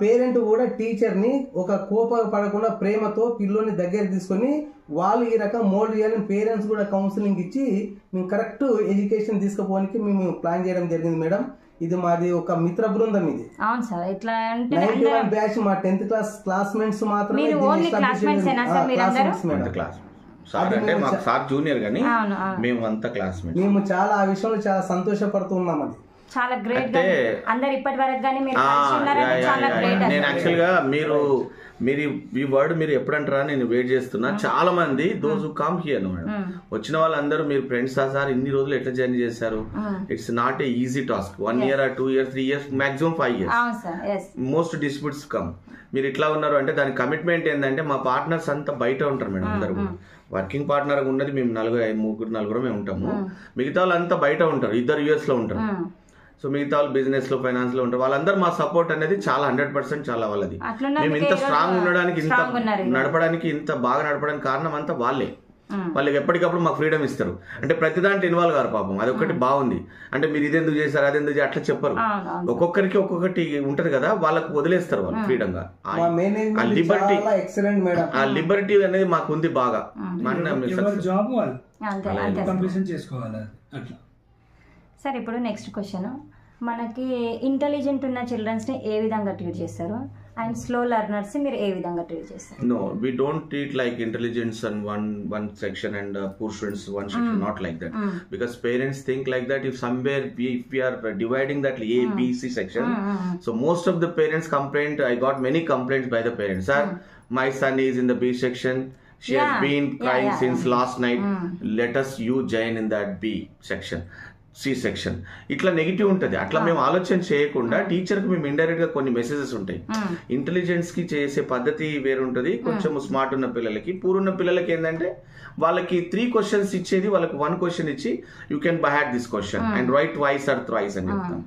పేరెంట్ కూడా టీచర్ ని ఒక కోప పడకుండా ప్రేమతో పిల్లోని దగ్గర తీసుకొని వాళ్ళు ఈ రకం మోల్డ్ చేయాలని పేరెంట్స్ కూడా కౌన్సిలింగ్ ఇచ్చి మేము కరెక్ట్ ఎడ్యుకేషన్ తీసుకుపోవడానికి మేము ప్లాన్ చేయడం జరిగింది మేడం. ఇది మాది ఒక మిత్ర బృందం. ఇది 91 బ్యాచ్ మా 10th క్లాస్ క్లాస్మేట్స్ మాత్రమే. మేము చాలా ఆ విషయంలో చాలా సంతోషపడుతున్నాం. అది చాలా గ్రేట్. అందరు ఇప్పటి వరకు గానీ మీరు చాలా గ్రేట్. నేను యాక్చువల్ గా మీరు ఈ వర్డ్ మీరు ఎప్పుడంటారా నేను వెయిట్ చేస్తున్నా. చాలా మంది those who come here madam, వచ్చిన వాళ్ళందరూ మీరు ఫ్రెండ్స్ సార్ ఇన్ని రోజులు ఎట్లా జర్నీ చేశారు? It's not a easy task. 1 year or 2 years 3 years maximum 5 years most disputes come. మీరు ఇట్లా ఉన్నారు అంటే దాని కమిట్మెంట్ ఏంటంటే, మా పార్ట్నర్స్ అంతా బయట ఉంటారు మేడం. అందరు వర్కింగ్ పార్ట్నర్ ఉన్నది మేము నలుగురు మేము ఉంటాము. మిగతా వాళ్ళు అంతా బయట ఉంటారు. 2 US లో ఉంటారు. సో మిగతా వాళ్ళు బిజినెస్ లో, ఫైనాన్స్ లో ఉంటారు. వాళ్ళందరూ మా సపోర్ట్ అనేది చాలా 100% చాలా వాళ్ళది. మేము ఇంత స్ట్రాంగ్ ఉండడానికి, ఇంత నడపడానికి, ఇంత బాగా నడపడానికి కారణం అంతా వాళ్ళే. వాళ్ళకి ఎప్పటికప్పుడు మాకు ఫ్రీడమ్ ఇస్తారు. అంటే ప్రతి దాంట్లో ఇన్వాల్వ్ గారు పాపం. అదొకటి బాగుంది. అంటే మీరు ఇదెందుకు చేశారు, అదెందుకు అట్లా చెప్పరు. ఒక్కొక్కరికి ఒక్కొక్కటి ఉంటది కదా, వాళ్ళకు వదిలేస్తారు వాళ్ళు ఫ్రీడమ్ గా. ఆ లిబర్టీ అనేది మాకు ఉంది బాగా. సార్ ఇప్పుడు నెక్స్ట్ క్వశ్చన్, మనకి ఇంటెలిజెంట్ ఉన్న చిల్డ్రన్స్ని ఏ విధంగా ట్రీట్ చేస్తారు అండ్ స్లో లెర్నర్స్ మీరు ఏ విధంగా ట్రీట్ చేస్తారు? No, we don't treat like intelligence and one section and poor students one section, not like that. Because parents think like that. If somewhere we are dividing that A, B, C section, so most of the parents complained. I got many complaints by the parents. Sir, my son is in the B section. She has been crying since last night. Let us you join in that B section. C section ఇట్లా negative ఉంటుంది. అట్లా మేము ఆలోచన చేయకుండా teacher కి మేము indirect గా కొన్ని మెసేజెస్ ఉంటాయి. ఇంటెలిజెన్స్ కి చేసే పద్ధతి వేరుంటది. కొంచెం స్మార్ట్ ఉన్న పిల్లలకి, పూర్ ఉన్న పిల్లలకి ఏంటంటే వాళ్ళకి 3 questions ఇచ్చేది వాళ్ళకి 1 question ఇచ్చి you can by heart this question and right twice or thrice అని చెప్తాం.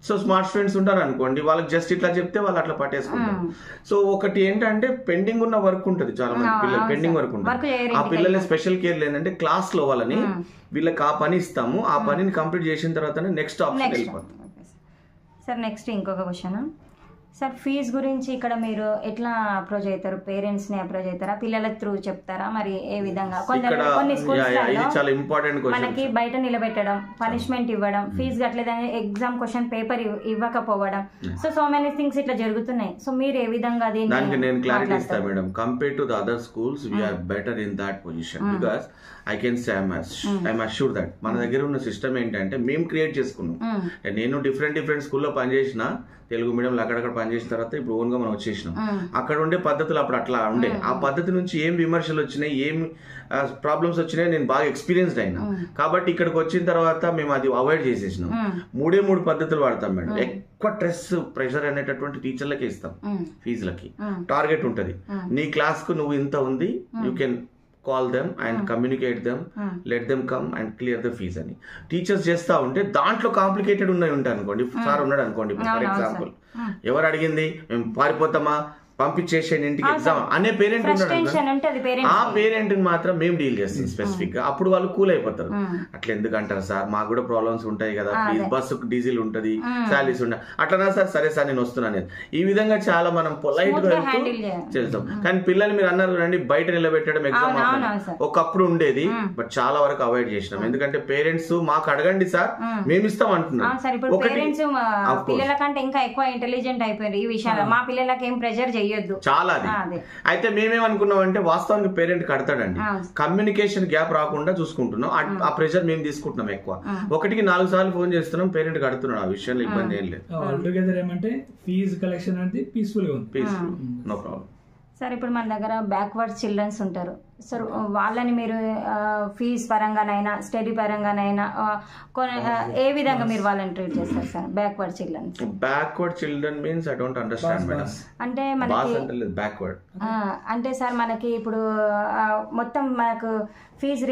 సో స్మార్ట్ స్టూడెంట్స్ ఉంటారు అనుకోండి, వాళ్ళకి జస్ట్ ఇట్లా చెప్తే వాళ్ళు అట్లా పట్టేసుకుంటారు. సో ఒకటి ఏంటంటే పెండింగ్ ఉన్న వర్క్ ఉంటుంది, చాలా మంది పిల్లలు పెండింగ్ వర్క్ ఉంటుంది. ఆ పిల్లల్ని స్పెషల్ కేర్ ఏంటంటే క్లాస్ లో వాళ్ళని వీళ్ళకి ఆ పని ఇస్తాము, ఆ పనిని కంప్లీట్ చేసిన తర్వాత నెక్స్ట్ ఆప్షన్ వెళ్ళిపోతాం. సార్ నెక్స్ట్ ఇంకొక క్వశ్చన్, సార్ ఫీజు గురించి ఇక్కడ మీరు ఎట్లా అప్రోచ్ అవుతారు? పేరెంట్స్ని అప్రోచ్ అవుతారా, పిల్లల త్రూ చెప్తారా, మరి ఏ విధంగా? కొన్ని స్కూల్స్ మనకి బయట నిలబెట్టడం, పనిష్మెంట్ ఇవ్వడం, ఫీజు కట్టలేదని ఎగ్జామ్ క్వశ్చన్ పేపర్ ఇవ్వకపోవడం, సో మెనీ థింగ్స్ ఇట్లా జరుగుతున్నాయి. సో మీరు ఏ విధంగా దానికి నేను క్లారిటీ ఇస్తాను madam. Compare to the other schools we're better in that position because I can say I'm assure that మన దగ్గర ఉన్న సిస్టమ్ ఏంటంటే మేము క్రియేట్ చేసుకున్నాం. నేను డిఫరెంట్ స్కూల్లో పనిచేసిన, తెలుగు మీడియంలో అక్కడక్కడ పనిచేసిన తర్వాత ఇప్పుడు ఓన్ గా మనం వచ్చేసినాం. అక్కడ ఉండే పద్ధతులు అప్పుడు అట్లా ఉండే. ఆ పద్ధతి నుంచి ఏం విమర్శలు వచ్చినాయి, ఏం ప్రాబ్లమ్స్ వచ్చినాయి నేను బాగా ఎక్స్పీరియన్స్డ్ అయినా. కాబట్టి ఇక్కడికి వచ్చిన తర్వాత మేము అది అవాయిడ్ చేసేసినాం. 3 పద్ధతులు వాడతాం మేడం. ఎక్కువ స్ట్రెస్ ప్రెషర్ అనేటటువంటి టీచర్లకే ఇస్తాం. ఫీజులకి టార్గెట్ ఉంటది. నీ క్లాస్ కు నువ్వు ఇంత ఉంది, you can call them and communicate them, let them come and clear the fees అని టీచర్స్ చేస్తా ఉంటే దాంట్లో కాంప్లికేటెడ్ ఉంటాయి అనుకోండి. సార్ ఉన్నాడు అనుకోండి, ఫర్ ఎగ్జాంపుల్ ఎవరు అడిగింది మేము పారిపోతామా, పంపించేసేయండి ఇంటికి ఎగ్జామ్ అనే పేరెంట్ ఉన్నాడు. ఆ పేరెంట్ మాత్రం మేము డీల్ చేస్తాం స్పెసిఫిక్ గా. అప్పుడు వాళ్ళు కూల్ అయిపోతారు. అట్లా ఎందుకంటారు సార్, మాకు కూడా ప్రాబ్లమ్స్ ఉంటాయి కదా, ప్లీజ్ బస్సు డీజిల్ ఉంటది, శాలరీస్ ఉంటాయి, అట్లనా సార్, సరే సార్ నేను వస్తున్నాను. ఈ విధంగా చాలా మనం పొలైట్ గా చేస్తాం. కానీ పిల్లలు మీరు అన్నారు రండి బయట నిలబెట్టడం ఎగ్జామ్ ఒకప్పుడు ఉండేది, బట్ చాలా వరకు అవాయిడ్ చేసినాం. ఎందుకంటే పేరెంట్స్ మాకు అడగండి సార్ మేము ఇస్తాం అంటున్నాం. పిల్లల కంటే ఇంకా ఎక్కువ ఇంటెలిజెంట్ అయిపోయారు ఈ విషయాల్లో. మా పిల్లలకి ఏం ప్రెజర్ చాలా అది. అయితే మేమేమనుకున్నాం అంటే వాస్తవానికి పేరెంట్ కడతాడండి, కమ్యూనికేషన్ గ్యాప్ రాకుండా చూసుకుంటున్నాం. ఆ ప్రెషర్ మేము తీసుకుంటున్నాం ఎక్కువ. 1కి 4 సార్లు ఫోన్ చేస్తున్నాం, పేరెంట్ కడుతున్నాడు. ఆ విషయంలో ఇబ్బంది ఏం లేదు. ఏమంటే ఫీజు కలెక్షన్ అంటే పీస్ఫుల్ గా ఉంది, పీస్ఫుల్, నో ప్రాబ్లం. సార్ ఇప్పుడు మన దగ్గర బ్యాక్వర్డ్ చిల్డ్రన్స్ ఉంటారు సార్, వాళ్ళని మీరు ఫీజ్ పరంగానైనా స్టడీ పరంగానైనా ఏ విధంగా మీరు వాళ్ళని ట్రీట్ చేస్తారు sir? Backward childrens. Backward children means I don't understand madam. అంటే మనకి బ్యాక్వర్డ్ అంటే సార్ మనకి ఇప్పుడు మొత్తం మనకు ఫీజ్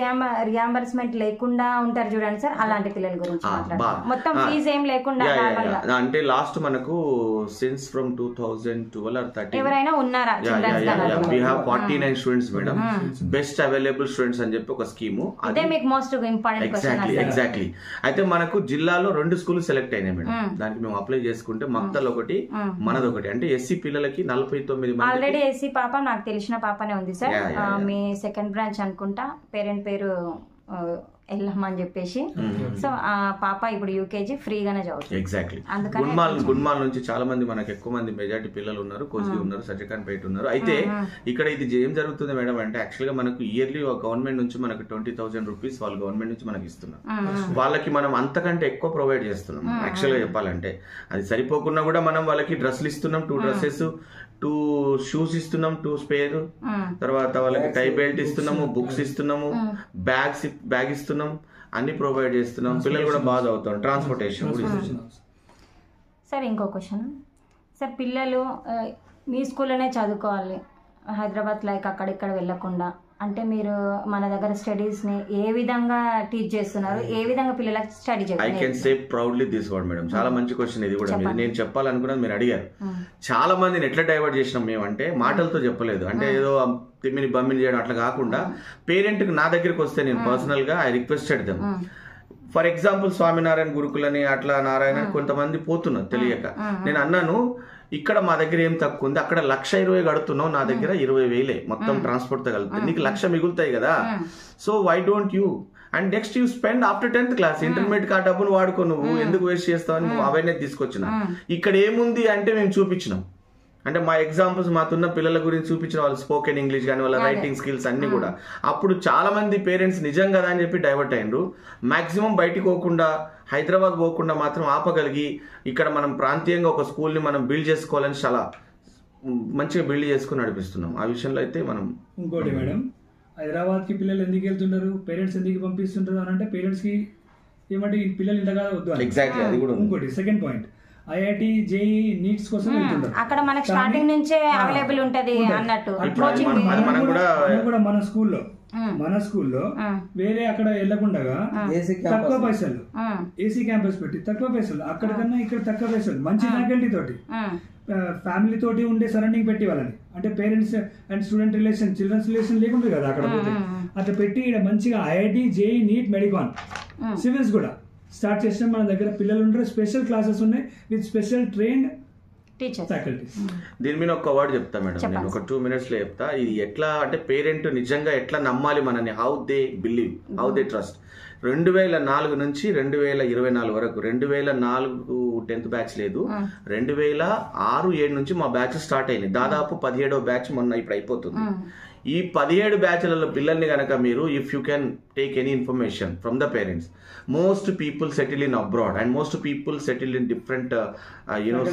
రియంబర్స్మెంట్ లేకుండా ఉంటారు చూడండి సార్, అలాంటి పిల్లల గురించి మాట్లాడతాం. మొత్తం ఫీజ్ ఏం లేకుండా అంటే లాస్ట్ మనకు సిన్స్ ఫ్రమ్ 2012 or 13 ఎవరైనా ఉన్నారా? we have 49 students madam, best available students అని చెప్పి ఒక స్కీము. అదే మీకు మోస్ట్ ఇంపార్టెంట్ క్వశ్చన్. ఎగ్జాక్ట్లీ. అయితే మనకు జిల్లాలో 2 స్కూల్ సెలెక్ట్ అయినాయి మేడం. దానికి మేము అప్లై చేసుకుంటే మక్తల్ ఒకటి, మనది ఒకటి. అంటే ఎస్సీ పిల్లలకి 49 మంది. ఆల్రెడీ ఎస్సీ పాప నాకు తెలిసిన పాపనే ఉంది సార్, మీ సెకండ్ బ్రాంచ్ అనుకుంటా, పేరెంట్ పేరు ఎల్లమ్మ అని చెప్పేసి. సో ఆ పాప ఇప్పుడు యూకేజీ ఫ్రీగానే చదువుతుంది. ఎగ్జాక్ట్లీ. గున్మాల్ నుంచి చాలా మంది మనకు ఎక్కువ మంది మెజారిటీ పిల్లలు ఉన్నారు, కోస్గి ఉన్నారు, సజ్జకాన్పేట ఉన్నారు. అయితే ఇక్కడ ఇది ఏం జరుగుతుంది మేడం అంటే యాక్చువల్ గా మనకు ఇయర్లీ గవర్నమెంట్ నుంచి మనకు 20,000 రూపీస్ వాళ్ళు గవర్నమెంట్ నుంచి మనకి ఇస్తున్నారు. వాళ్ళకి మనం అంతకంటే ఎక్కువ ప్రొవైడ్ చేస్తున్నాం. యాక్చువల్ గా చెప్పాలంటే అది సరిపోకుండా కూడా మనం వాళ్ళకి డ్రెస్సులు ఇస్తున్నాం, 2 డ్రెస్సెస్, 2 షూస్ ఇస్తున్నాం, 2 స్పేర్, తర్వాత వాళ్ళకి టై బెల్ట్ ఇస్తున్నాము, బుక్స్ ఇస్తున్నాము, బ్యాగ్ ఇస్తున్నాం, అన్ని ప్రొవైడ్ చేస్తున్నాం. పిల్లలు కూడా బాగా చదువుతారు, ట్రాన్స్పోర్టేషన్ కూడా ఇస్తున్నాం. సార్ ఇంకో క్వశ్చన్ సార్, పిల్లలు మీ స్కూల్లోనే చదువుకోవాలి, హైదరాబాద్ లైక్ అక్కడిక్కడ వెళ్ళకుండా అంటే మీరు మన దగ్గర స్టడీస్ ని ఏ విధంగా టీచ్ చేస్తున్నారు, ఏ విధంగా పిల్లలకు స్టడీ చేస్తారు? I can say proudly this word madam. చాలా మంచి క్వశ్చన్ ఇది కూడా. నేను చెప్పాలనుకున్నది మీరు అడిగారు. చాలా మందిని ఎట్లా డైవర్ట్ చేసినాం మేము అంటే మాటలతో చెప్పలేదు, అంటే ఏదో తిమ్మిని బమ్మిని చేయడం అట్లా కాకుండా పేరెంట్ కి నా దగ్గరికి వస్తే నేను పర్సనల్ గా I requested them. For example Swaminarayan గురుకులని అట్లా నారాయణ కొంతమంది పోతున్నారు తెలియక. నేను అన్నాను ఇక్కడ మా దగ్గర ఏం తక్కువ ఉంది, అక్కడ 1,20,000 కడుతున్నావు, నా దగ్గర 20,000 మొత్తం ట్రాన్స్పోర్ట్ తో కలుగుతుంది, నీకు 1,00,000 మిగులుతాయి కదా. So why don't you and next you spend after 10th class, intermediate ఆ డబ్బును వాడుకో, నువ్వు ఎందుకు వేస్ట్ చేస్తావని నువ్వు అవేర్నెస్ తీసుకొచ్చిన. ఇక్కడ ఏముంది అంటే మేము చూపించినాం. అంటే మా ఎగ్జాంపుల్స్ మాకున్న పిల్లల గురించి చూపించిన వాళ్ళు స్పోకెన్ ఇంగ్లీష్ కానీ వాళ్ళ రైటింగ్ స్కిల్స్ అన్ని కూడా. అప్పుడు చాలా మంది పేరెంట్స్ నిజం కదా అని చెప్పి డైవర్ట్ అయ్యిండ్రు. మాక్సిమం బయటికి పోకుండా, హైదరాబాద్ పోకుండా మాత్రం ఆపగలిగి ఇక్కడ మనం ప్రాంతీయంగా ఒక స్కూల్ని మనం బిల్డ్ చేసుకోవాలని చాలా మంచిగా బిల్డ్ చేసుకుని నడిపిస్తున్నాం. ఆ విషయంలో అయితే మనం. ఇంకోటి మేడం, హైదరాబాద్ కి పిల్లలు ఎందుకు వెళ్తుంటారు, పేరెంట్స్ ఎందుకు పంపిస్తుంటారు అని అంటే పేరెంట్స్ కి ఏమంటే ఈ పిల్లలు ఇంతగా వద్దు. ఎగ్జాక్ట్లీ, అది కూడా ఇంకోటి సెకండ్ పాయింట్, ఐఐటి జేఈ నీట్స్ కోసం వెళ్తుంటారు. అక్కడ మనకి స్టార్టింగ్ నుంచే అవైలబుల్ ఉంటది అన్నట్టు. మన స్కూల్లో వేరే అక్కడ వెళ్లకుండా తక్కువ పైసలు ఏసీ క్యాంపస్ పెట్టి తక్కువ పైసలు, అక్కడికన్నా ఇక్కడ తక్కువ పైసలు, మంచి ఫ్యాకల్టీ తోటి, ఫ్యామిలీ తోటి ఉండే సరౌండింగ్ పెట్టి వాళ్ళని, అంటే parents and student relation, childrens relation లేకుండా కదా అక్కడ పోతే అట్లా పెట్టి ఇక్కడ మంచిగా ఐఐటి జేఈ నీట్ మెడికాన్ సివిల్స్ కూడా స్టార్ట్ చేసినాం. మన దగ్గర పిల్లలు ఉంటారు, స్పెషల్ క్లాసెస్ ఉన్నాయి విత్ స్పెషల్ ట్రైన్డ్ ఫ్యాకల్టీస్. దీని మీద ఒక వర్డ్ చెప్తా మేడం, నేను ఒక 2 minutesలో చెప్తా. ఇది ఎట్లా అంటే పేరెంట్ నిజంగా ఎట్లా నమ్మాలి మనని, how they believe, how they trust. 2004 నుంచి 2024 వరకు, 2004 10th బ్యాచ్ లేదు, 2006-7 నుంచి మా బ్యాచ్ స్టార్ట్ అయింది. దాదాపు 17వ బ్యాచ్ మొన్న ఇప్పుడు అయిపోతుంది. ఈ 17 బ్యాచ్లలో పిల్లల్ని కనుక మీరు, if you can take any information from the parents, most people settle in abroad and most people settle in different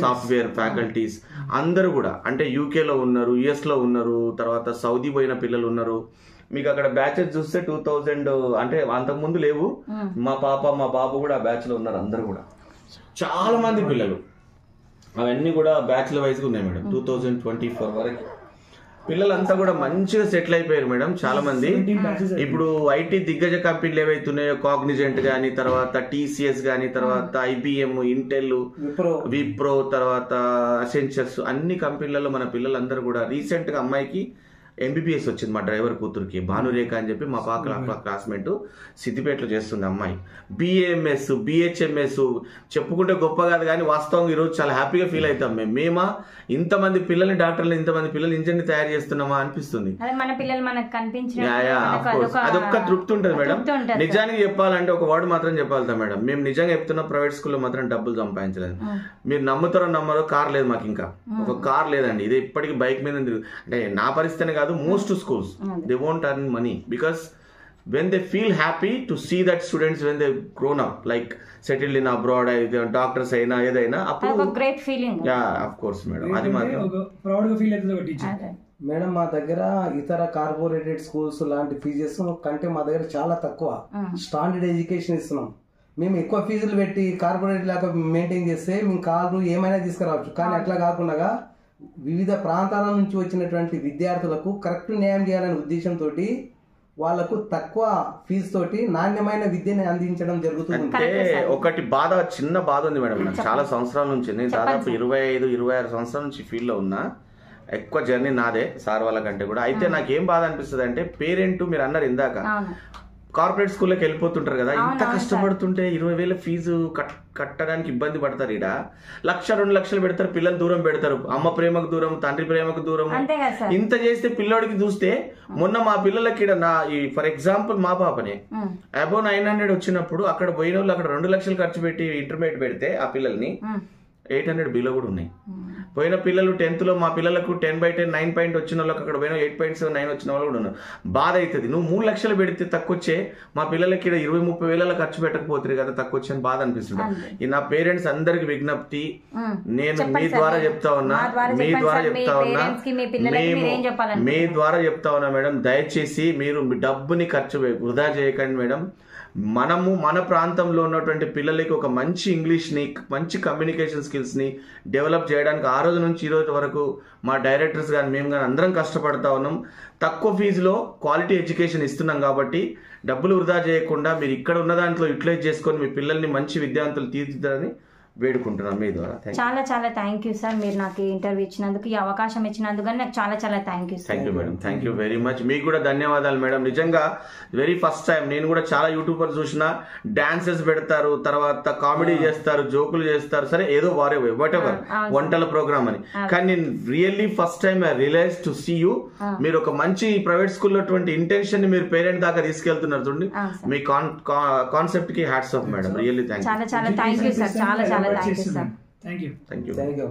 software faculties. అందరూ కూడా అంటే యూకేలో ఉన్నారు, యుఎస్లో ఉన్నారు, తర్వాత సౌదీ పోయిన పిల్లలు ఉన్నారు. మీకు అక్కడ బ్యాచెస్ చూస్తే 2000 అంటే అంతకుముందు లేవు. మా పాప మా బాబు కూడా ఆ బ్యాచ్ లో ఉన్నారు. అందరూ కూడా చాలా మంది పిల్లలు, అవన్నీ కూడా బ్యాచ్ల వైజ్గా ఉన్నాయి మేడం. 2024 వరకు పిల్లలంతా కూడా మంచిగా సెటిల్ అయిపోయారు మేడం. చాలా మంది ఇప్పుడు ఐటీ దిగ్గజ కంపెనీలు ఏవైతున్నాయో, కాగ్నిజెంట్ గానీ, తర్వాత టీసీఎస్ గానీ, తర్వాత ఐబిఎం, ఇంటెల్, విప్రో, తర్వాత అసెంచర్స్, అన్ని కంపెనీలలో మన పిల్లలందరూ కూడా. రీసెంట్ గా అమ్మాయికి ఎంబీబీఎస్ వచ్చింది మా డ్రైవర్ కూతురికి, భానురేఖ అని చెప్పి, మా పాక క్లాస్మేట్, సిద్దిపేటలో చేస్తుంది అమ్మాయి. బిఏఎంఎస్, బిహెచ్ఎంఎస్ చెప్పుకుంటే గొప్ప కాదు కానీ వాస్తవంగా ఈరోజు చాలా హ్యాపీగా ఫీల్ అవుతాం మేమా ఇంతమంది పిల్లల్ని డాక్టర్లు, ఇంతమంది పిల్లలు ఇంజనీర్ తయారు చేస్తున్నామా అనిపిస్తుంది. మన పిల్లలు మనకు కనిపించిన అదొక్క తృప్తి ఉంటుంది మేడం. నిజానికి చెప్పాలంటే ఒక వర్డ్ మాత్రం చెప్పాలి మేడం, మేము నిజంగా చెప్తున్నా, ప్రైవేట్ స్కూల్లో మాత్రం డబ్బులు సంపాదించలేదు. మీరు నమ్ముతారో నమ్మరో, కార్ లేదు మాకు, ఇంకా ఒక కార్ లేదండి. ఇది ఇప్పటికీ బైక్ మీద అంటే నా పరిస్థితి కాదు, most schools they won't earn money because when they feel happy to see that students when they grown up like settled in abroad, doctors aina edaina appudu a great feeling. Yeah, of course madam, adi matram proud ga feel aitadi oka teacher. Madam మా దగ్గర ఇతర కార్పొరేటెడ్ schools లాంటి fees కంటే మా దగ్గర చాలా తక్కువ standard education ఇస్తున్నాం. మేము ఎక్కువ ఫీజులు పెట్టి కార్పొరేట్ లాగా మెయింటైన్ చేస్తే మేము కారు ఏమైనా తీసుకురావచ్చు, కానీ అట్లా కాకుండా వివిధ ప్రాంతాల నుంచి వచ్చినటువంటి విద్యార్థులకు కరెక్ట్ న్యాయం చేయాలనే ఉద్దేశంతో వాళ్లకు తక్కువ ఫీజు తోటి నాణ్యమైన విద్యని అందించడం జరుగుతుంది. అంటే ఒకటి బాధ, చిన్న బాధ ఉంది మేడం. నాకు చాలా సంవత్సరాల నుంచి, నేను దాదాపు 25-26 సంవత్సరాల నుంచి ఫీల్డ్ లో ఉన్నా. ఎక్కువ జర్నీ నాదే సార్ వాళ్ళ కంటే కూడా. అయితే నాకేం బాధ అనిపిస్తుంది అంటే, పేరెంట్ మీరు అన్నారు ఇందాక, కార్పొరేట్ స్కూల్లోకి వెళ్ళిపోతుంటారు కదా, ఇంత కష్టపడుతుంటే 20,000 ఫీజు కట్టడానికి ఇబ్బంది పడతారు. ఈడ 1-2 లక్షలు పెడతారు, పిల్లలు దూరం పెడతారు, అమ్మ ప్రేమకు దూరం, తండ్రి ప్రేమకు దూరం. ఇంత చేస్తే పిల్లోడికి చూస్తే, మొన్న మా పిల్లలకి ఫర్ ఎగ్జాంపుల్ మా పాపనే అబౌవ్ 900 వచ్చినప్పుడు అక్కడ పోయిన వాళ్ళు అక్కడ 2 లక్షలు ఖర్చు పెట్టి ఇంటర్మీడియట్ పెడితే ఆ పిల్లల్ని 800 బిలో కూడా ఉన్నాయి. పోయిన పిల్లలు 10th లో మా పిల్లలకు 10/10 9 పాయింట్ వచ్చిన వాళ్ళకి అక్కడ పోయిన 8.79 వచ్చిన వాళ్ళు కూడా ఉన్నారు. బాధ అవుతుంది. నువ్వు 3 లక్షలు పెడితే తక్కువ వచ్చే, మా పిల్లలకి 20-30 వేల ఖర్చు పెట్టకపోతుంది కదా, తక్కువ వచ్చి అని బాధ అనిపిస్తుంది. ఈ నా పేరెంట్స్ అందరికి విజ్ఞప్తి, నేను మీ ద్వారా చెప్తా ఉన్నా మేడం, దయచేసి మీరు మీ డబ్బుని వృధా చేయకండి మేడం. మనము మన ప్రాంతంలో ఉన్నటువంటి పిల్లలకి ఒక మంచి ఇంగ్లీష్ని, మంచి కమ్యూనికేషన్ స్కిల్స్ని డెవలప్ చేయడానికి ఆ రోజు నుంచి ఈ రోజు వరకు మా డైరెక్టర్స్ కానీ మేము కానీ అందరం కష్టపడతా ఉన్నాం. తక్కువ ఫీజులో క్వాలిటీ ఎడ్యుకేషన్ ఇస్తున్నాం కాబట్టి డబ్బులు వృధా చేయకుండా మీరు ఇక్కడ ఉన్న దాంట్లో యూటిలైజ్ చేసుకొని మీ పిల్లల్ని మంచి విద్యావంతులు తీర్చిదిద్దారని వేడుకుంటున్నాను మీ ద్వారా. చాలా చాలా థ్యాంక్ యూ సార్, మీరు నాకు ఇంటర్వ్యూ ఇచ్చినందుకు, ఈ అవకాశం ఇచ్చినందుకు నాకు చాలా చాలా thank you. Thank you madam, thank you very much. మీకు కూడా ధన్యవాదాలు మేడం. నిజంగా వెరీ ఫస్ట్ టైం నేను కూడా చాలా యూట్యూబర్ చూసిన, డాన్సెస్ పెడతారు, తర్వాత కామెడీ చేస్తారు, జోకులు చేస్తారు, సరే ఏదో వాట్ ఎవర్ వంటల ప్రోగ్రామ్ అని, కానీ నేను really first time I realize to see you. మీరు ఒక మంచి ప్రైవేట్ స్కూల్లో ఇంటెన్షన్ ని మీరు పేరెంట్ దాకా తీసుకెళ్తున్నారు చూడండి. మీ కాన్సెప్ట్ కి hats off madam, really thank you. చాలా చాలా థ్యాంక్ యూ సార్, చాలా చాలా thank you sir. Thank you. Thank you. Thank you.